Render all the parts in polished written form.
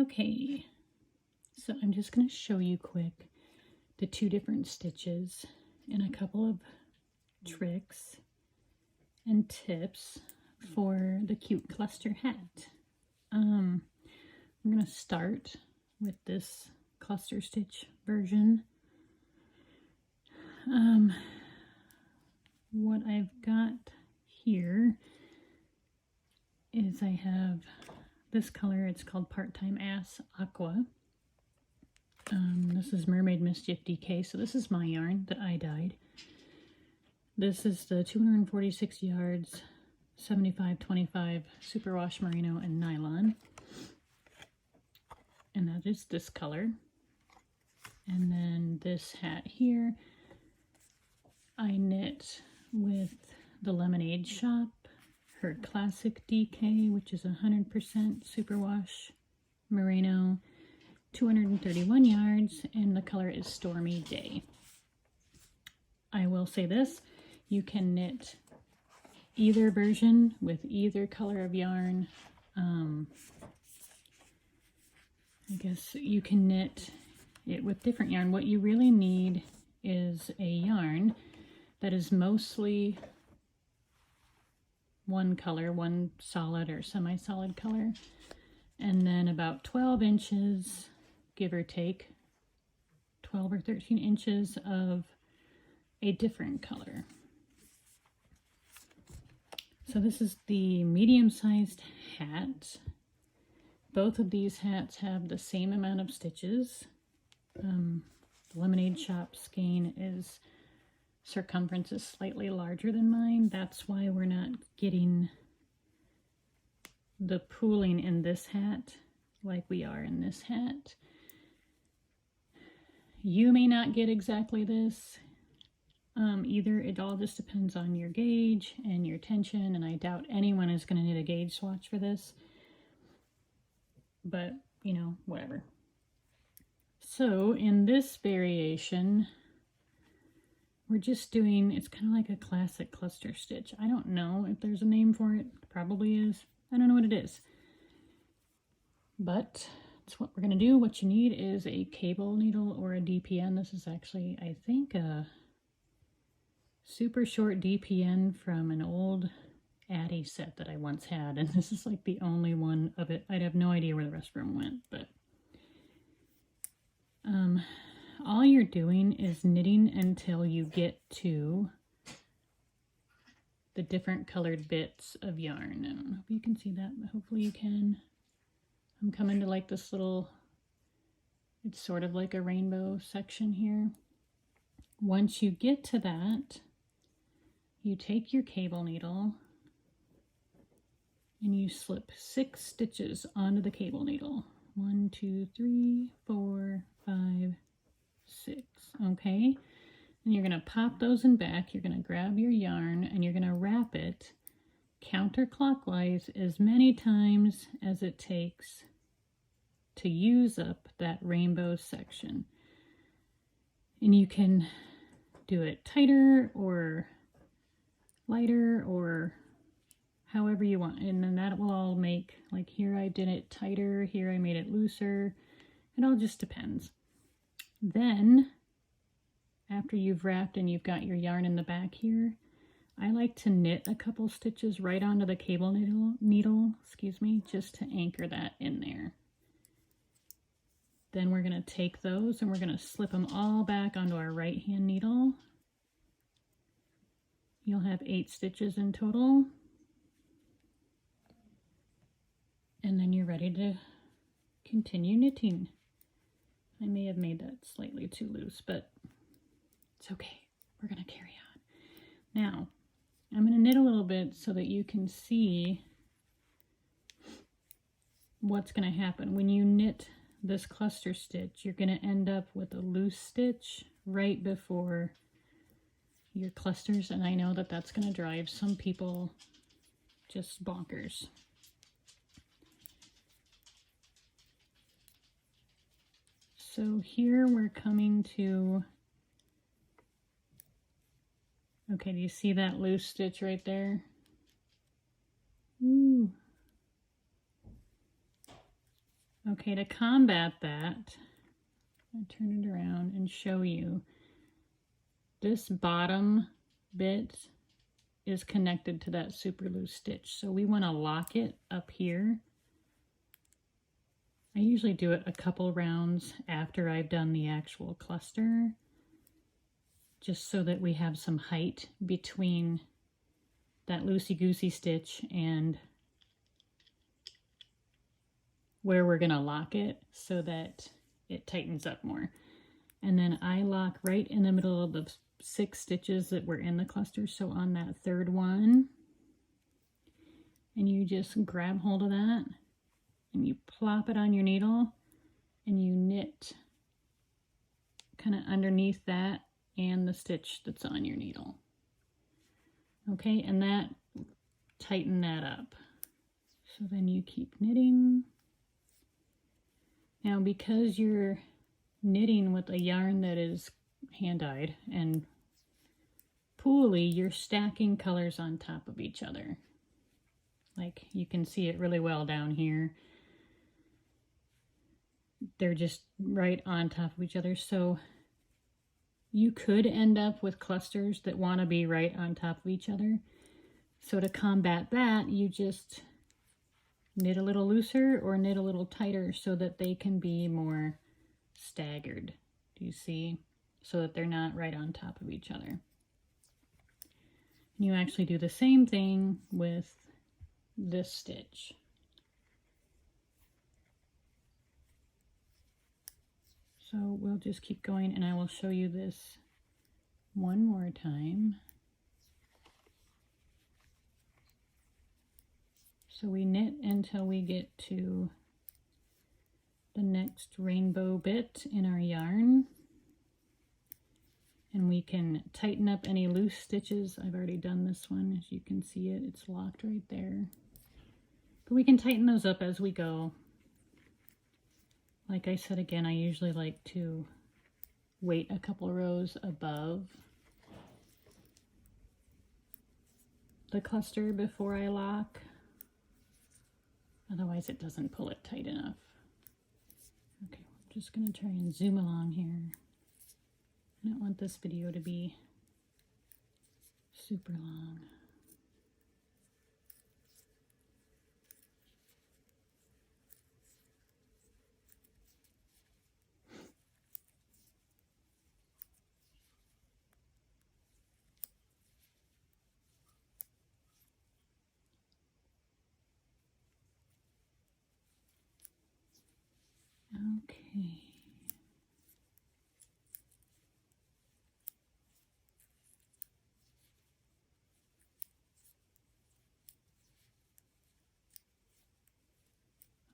Okay, so I'm just going to show you quick the two different stitches and a couple of tricks and tips for the cute cluster hat. I'm going to start with this cluster stitch version. What I've got here is I have this color. It's called Part-Time Ass Aqua. This is Mermaid Mischief DK, so this is my yarn that I dyed. This is the 246 yards, 75/25 superwash merino and nylon. And that is this color. And then this hat here, I knit with the Lemonade Shop, her Classic DK, which is 100% superwash merino, 231 yards, and the color is Stormy Day. I will say this, you can knit either version with either color of yarn. I guess you can knit it with different yarn. What you really need is a yarn that is mostly one color, one solid or semi-solid color, and then about 12 inches, give or take, 12 or 13 inches of a different color. So this is the medium-sized hat. Both of these hats have the same amount of stitches. The Lemonade Shop skein is circumference is slightly larger than mine. That's why we're not getting the pooling in this hat like we are in this hat. You may not get exactly this either. It all just depends on your gauge and your tension, and I doubt anyone is going to need a gauge swatch for this, but you know, whatever. So in this variation, we're just doing, it's kind of like a classic cluster stitch. I don't know if there's a name for it. Probably is. I don't know what it is. But that's what we're going to do. What you need is a cable needle or a DPN. This is actually, I think, a super short DPN from an old Addy set that I once had. And this is like the only one of it. I'd have no idea where the rest of them went, but all you're doing is knitting until you get to the different colored bits of yarn. I don't know if you can see that, but hopefully you can. I'm coming to like this little, it's sort of like a rainbow section here. Once you get to that, you take your cable needle and you slip 6 stitches onto the cable needle. 1, 2, 3, 4, 5, 6. Okay, and you're going to pop those in back. You're going to grab your yarn and you're going to wrap it counterclockwise as many times as it takes to use up that rainbow section. And you can do it tighter or lighter or however you want, and then that will all make, like here I did it tighter, here I made it looser. It all just depends. Then after you've wrapped and you've got your yarn in the back here, I like to knit a couple stitches right onto the cable needle, just to anchor that in there. Then we're going to take those and we're going to slip them all back onto our right hand needle. You'll have 8 stitches in total. And then you're ready to continue knitting. I may have made that slightly too loose, but it's okay. We're going to carry on. Now, I'm going to knit a little bit so that you can see what's going to happen. When you knit this cluster stitch, you're going to end up with a loose stitch right before your clusters, and I know that that's going to drive some people just bonkers. So here we're coming to, okay, do you see that loose stitch right there? Ooh. Okay, to combat that, I'll turn it around and show you. This bottom bit is connected to that super loose stitch. So we want to lock it up here. I usually do it a couple rounds after I've done the actual cluster, just so that we have some height between that loosey-goosey stitch and where we're going to lock it so that it tightens up more. And then I lock right in the middle of the 6 stitches that were in the cluster. So on that third one, and you just grab hold of that and you plop it on your needle and you knit kind of underneath that and the stitch that's on your needle. Okay, and that tighten that up. So then you keep knitting. Now because you're knitting with a yarn that is hand-dyed and pooly, you're stacking colors on top of each other. Like you can see it really well down here. They're just right on top of each other. So you could end up with clusters that want to be right on top of each other. So to combat that, you just knit a little looser or knit a little tighter so that they can be more staggered. Do you see? So that they're not right on top of each other. You actually do the same thing with this stitch. So we'll just keep going and I will show you this one more time. So we knit until we get to the next rainbow bit in our yarn. And we can tighten up any loose stitches. I've already done this one. As you can see it, it's locked right there. But we can tighten those up as we go. Like I said again, I usually like to wait a couple rows above the cluster before I lock. Otherwise it doesn't pull it tight enough. Okay, I'm just going to try and zoom along here. I don't want this video to be super long. Okay.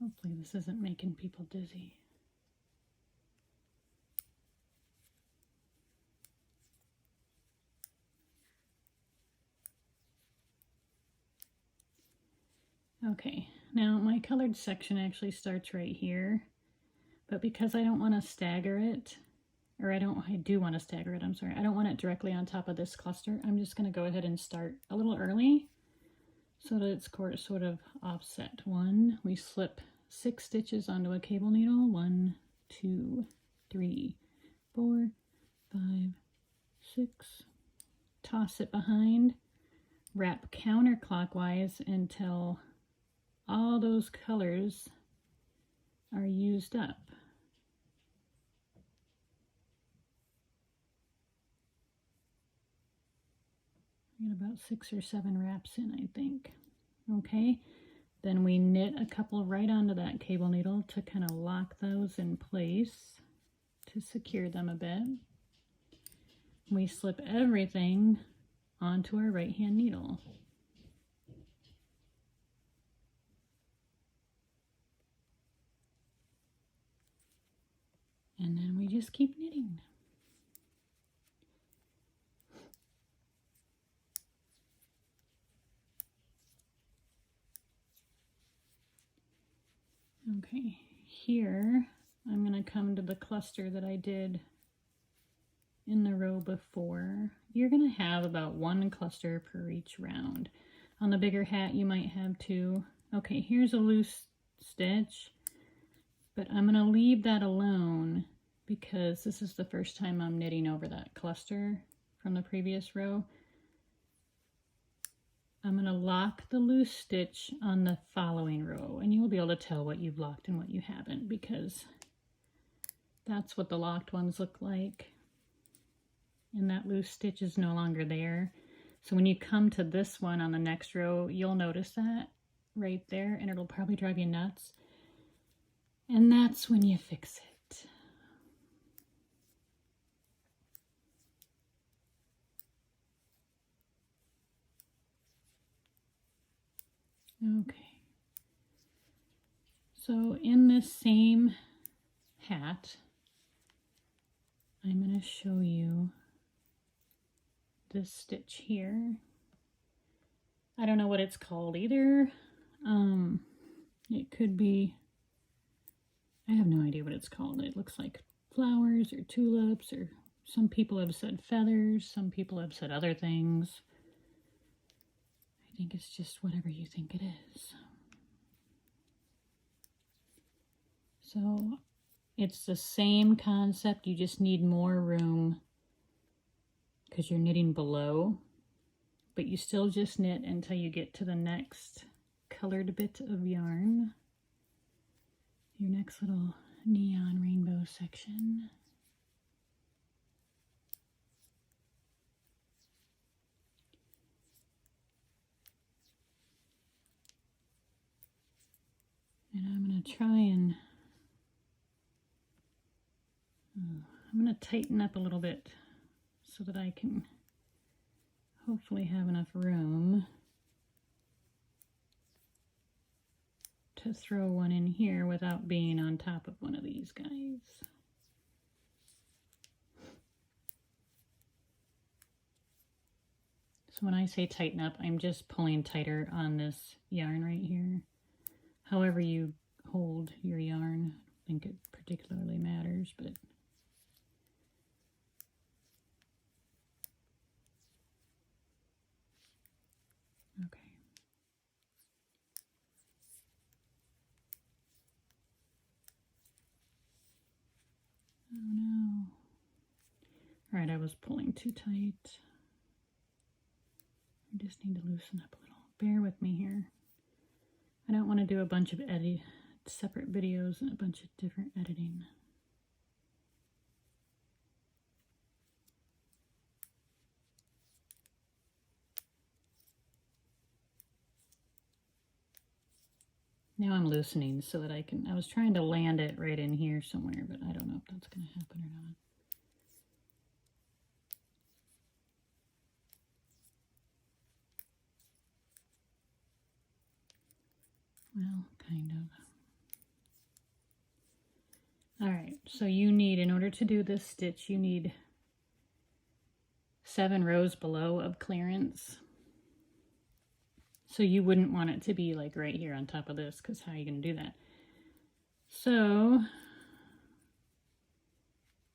Hopefully this isn't making people dizzy. Okay, now my colored section actually starts right here, but because I don't want to stagger it, or I do want to stagger it, I'm sorry, I don't want it directly on top of this cluster, I'm just going to go ahead and start a little early so that it's sort of offset. We slip 6 stitches onto a cable needle, 1, 2, 3, 4, 5, 6, toss it behind, wrap counterclockwise until all those colors are used up. I got about 6 or 7 wraps in, I think. Okay, then we knit a couple right onto that cable needle to kind of lock those in place to secure them a bit. We slip everything onto our right hand needle. And then we just keep knitting. Okay, here I'm going to come to the cluster that I did in the row before. You're going to have about 1 cluster per each round. On the bigger hat you might have 2. Okay, here's a loose stitch. But I'm going to leave that alone because this is the first time I'm knitting over that cluster from the previous row. I'm going to lock the loose stitch on the following row, and you'll be able to tell what you've locked and what you haven't, because that's what the locked ones look like. And that loose stitch is no longer there. So when you come to this one on the next row, you'll notice that right there, and it'll probably drive you nuts. And that's when you fix it. Okay. So in this same hat, I'm going to show you this stitch here. I don't know what it's called either. It could be, I have no idea what it's called. It looks like flowers or tulips, or some people have said feathers, some people have said other things. I think it's just whatever you think it is. So it's the same concept, you just need more room because you're knitting below, but you still just knit until you get to the next colored bit of yarn, your next little neon rainbow section. And I'm going to try and I'm going to tighten up a little bit so that I can hopefully have enough room to throw one in here without being on top of one of these guys. So when I say tighten up, I'm just pulling tighter on this yarn right here. However you hold your yarn, I don't think it particularly matters, but okay. Oh no. All right, I was pulling too tight. I just need to loosen up a little. Bear with me here. I don't want to do a bunch of separate videos and a bunch of different editing. Now I'm loosening so that I was trying to land it right in here somewhere, but I don't know if that's going to happen or not. Well, kind of. All right, so you need, in order to do this stitch, you need 7 rows below of clearance. So you wouldn't want it to be like right here on top of this, because how are you going to do that? So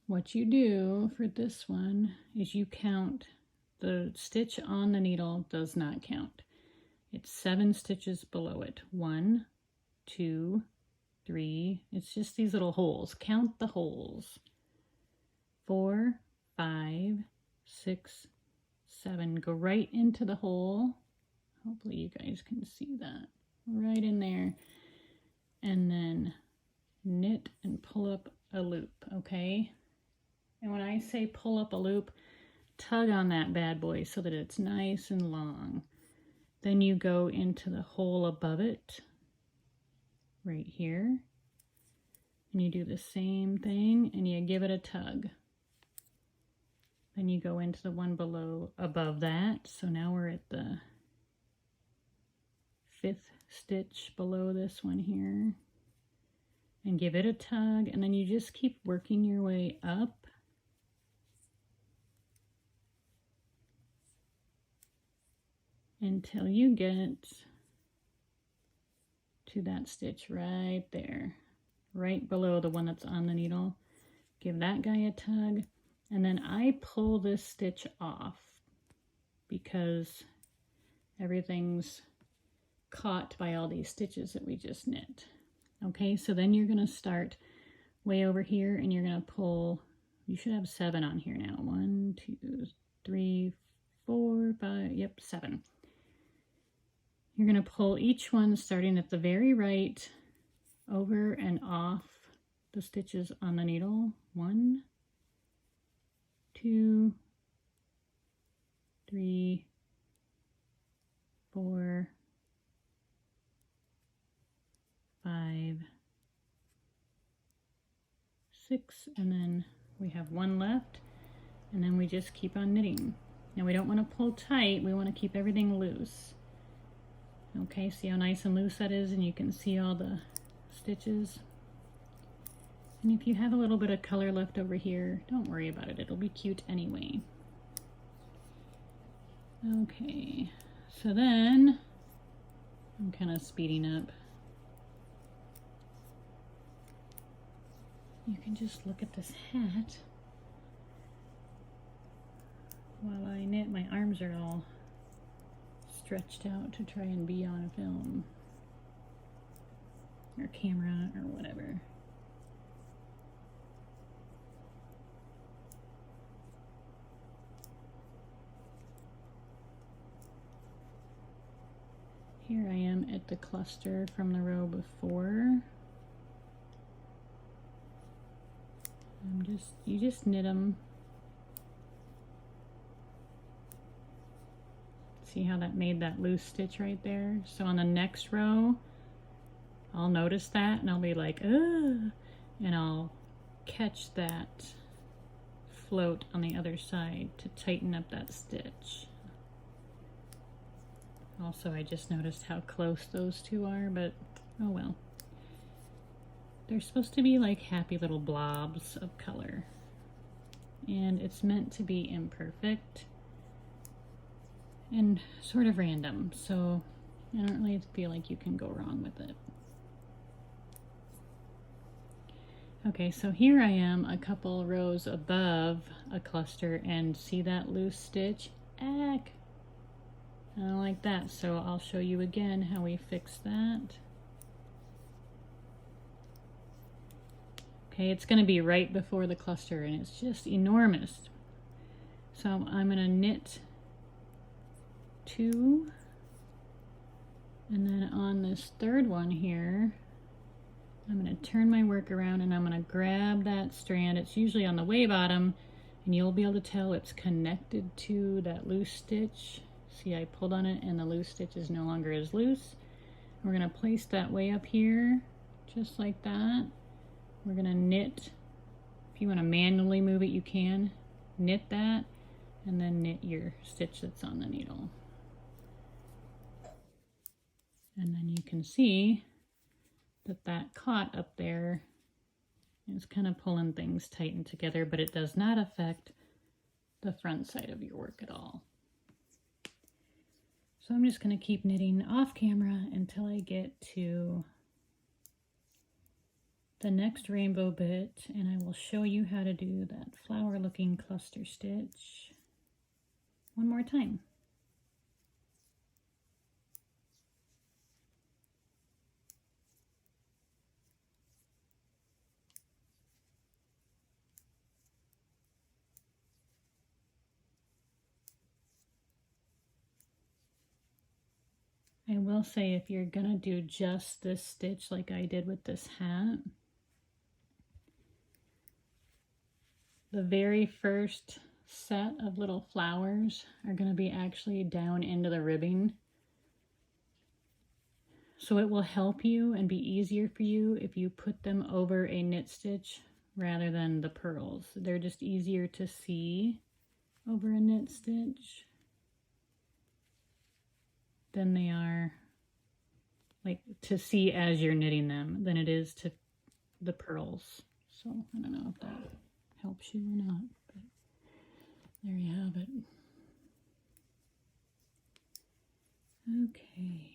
what you do for this one is you count. The stitch on the needle does not count. It's 7 stitches below it. 1, 2, 3. It's just these little holes. Count the holes. 4, 5, 6, 7. Go right into the hole. Hopefully you guys can see that. Right in there. And then knit and pull up a loop, okay? And when I say pull up a loop, tug on that bad boy so that it's nice and long. Then you go into the hole above it, right here, and you do the same thing and you give it a tug. Then you go into the one above that. So now we're at the 5th stitch below this one here, and give it a tug, and then you just keep working your way up until you get to that stitch right there, right below the one that's on the needle. Give that guy a tug, and then I pull this stitch off because everything's caught by all these stitches that we just knit. Okay, so then you're going to start way over here and you're going to pull, you should have 7 on here now. 1, 2, 3, 4, 5, yep, 7. You're going to pull each one starting at the very right over and off the stitches on the needle. 1, 2, 3, 4, 5, 6, and then we have 1 left, and then we just keep on knitting. Now we don't want to pull tight, we want to keep everything loose. Okay, see how nice and loose that is, and you can see all the stitches. And if you have a little bit of color left over here, don't worry about it, it'll be cute anyway. Okay, so then I'm kind of speeding up. You can just look at this hat while I knit. My arms are all stretched out to try and be on a film or camera or whatever. Here I am at the cluster from the row before. You just knit them. See how that made that loose stitch right there? So on the next row, I'll notice that and I'll be like, ugh, and I'll catch that float on the other side to tighten up that stitch. Also, I just noticed how close those two are, but oh well. They're supposed to be like happy little blobs of color, and it's meant to be imperfect and sort of random, so I don't really feel like you can go wrong with it. Okay, so here I am a couple rows above a cluster, and see that loose stitch? Ack! I don't like that, so I'll show you again how we fix that. Okay, it's going to be right before the cluster, and it's just enormous. So I'm going to knit 2, and then on this third one here, I'm going to turn my work around and I'm going to grab that strand. It's usually on the way bottom, and you'll be able to tell it's connected to that loose stitch. See, I pulled on it and the loose stitch is no longer as loose. We're going to place that way up here, just like that. We're going to knit. If you want to manually move it, you can. Knit that, and then knit your stitch that's on the needle. And then you can see that that caught up there is kind of pulling things tightened together, but it does not affect the front side of your work at all. So I'm just going to keep knitting off camera until I get to the next rainbow bit, and I will show you how to do that flower looking cluster stitch one more time. I will say, if you're gonna do just this stitch like I did with this hat, the very first set of little flowers are going to be actually down into the ribbing. So it will help you and be easier for you if you put them over a knit stitch rather than the purls. They're just easier to see over a knit stitch than they are like to see as you're knitting them than it is to the purls. So I don't know if that helps you or not, but there you have it. Okay,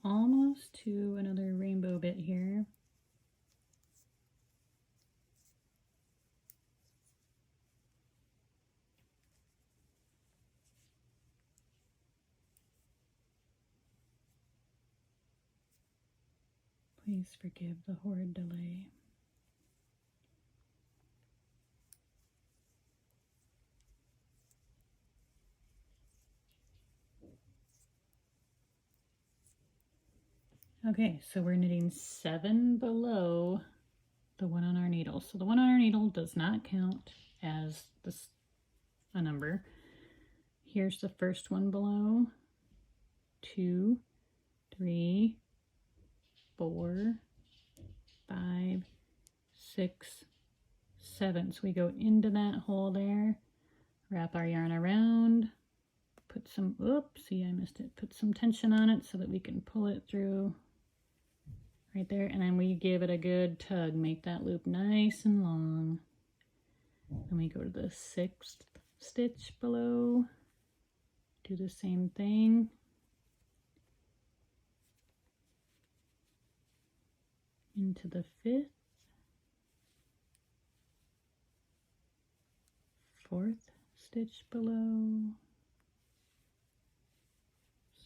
almost to another rainbow bit here. Please forgive the horrid delay. Okay, so we're knitting 7 below the one on our needle. So the one on our needle does not count as a number. Here's the first one below. 2, 3, 4, 5, 6, 7. So we go into that hole there, wrap our yarn around, put some, oops, see I missed it, put some tension on it so that we can pull it through right there, and then we give it a good tug, make that loop nice and long. Then we go to the 6th stitch below, do the same thing. Into the 5th, 4th stitch below,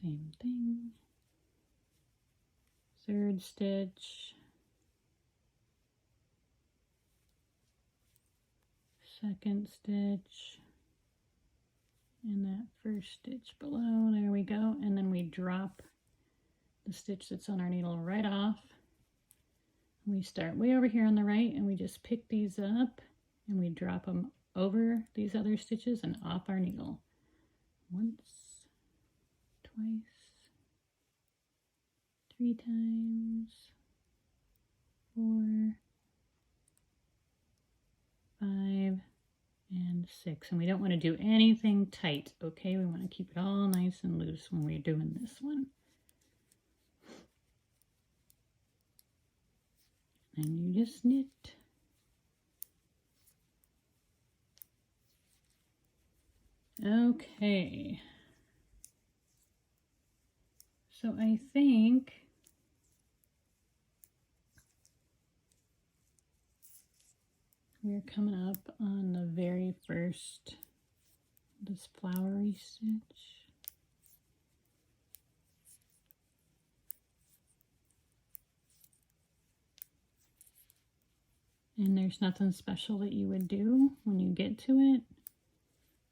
same thing. 3rd stitch, 2nd stitch, and that 1st stitch below, there we go, and then we drop the stitch that's on our needle right off. We start way over here on the right and we just pick these up and we drop them over these other stitches and off our needle. Once, twice, 3 times, 4, 5, and 6. And we don't want to do anything tight, okay? We want to keep it all nice and loose when we're doing this one. And you just knit. Okay. So I think we're coming up on the very first, this flowery stitch. And there's nothing special that you would do when you get to it.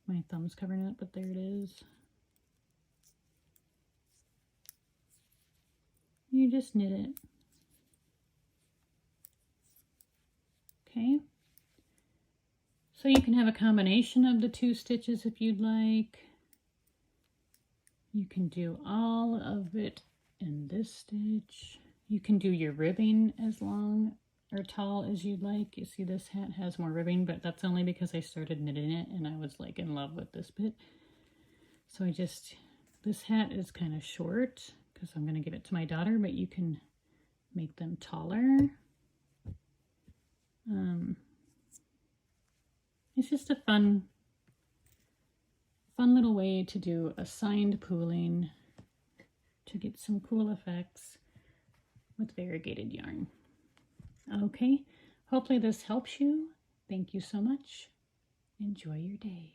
My thumb's covering it up, but there it is. You just knit it. Okay. So you can have a combination of the 2 stitches if you'd like. You can do all of it in this stitch. You can do your ribbing as long or tall as you'd like. You see this hat has more ribbing, but that's only because I started knitting it and I was like in love with this bit. So this hat is kind of short because I'm going to give it to my daughter, but you can make them taller. It's just a fun little way to do assigned pooling to get some cool effects with variegated yarn. Okay, hopefully this helps you. Thank you so much. Enjoy your day.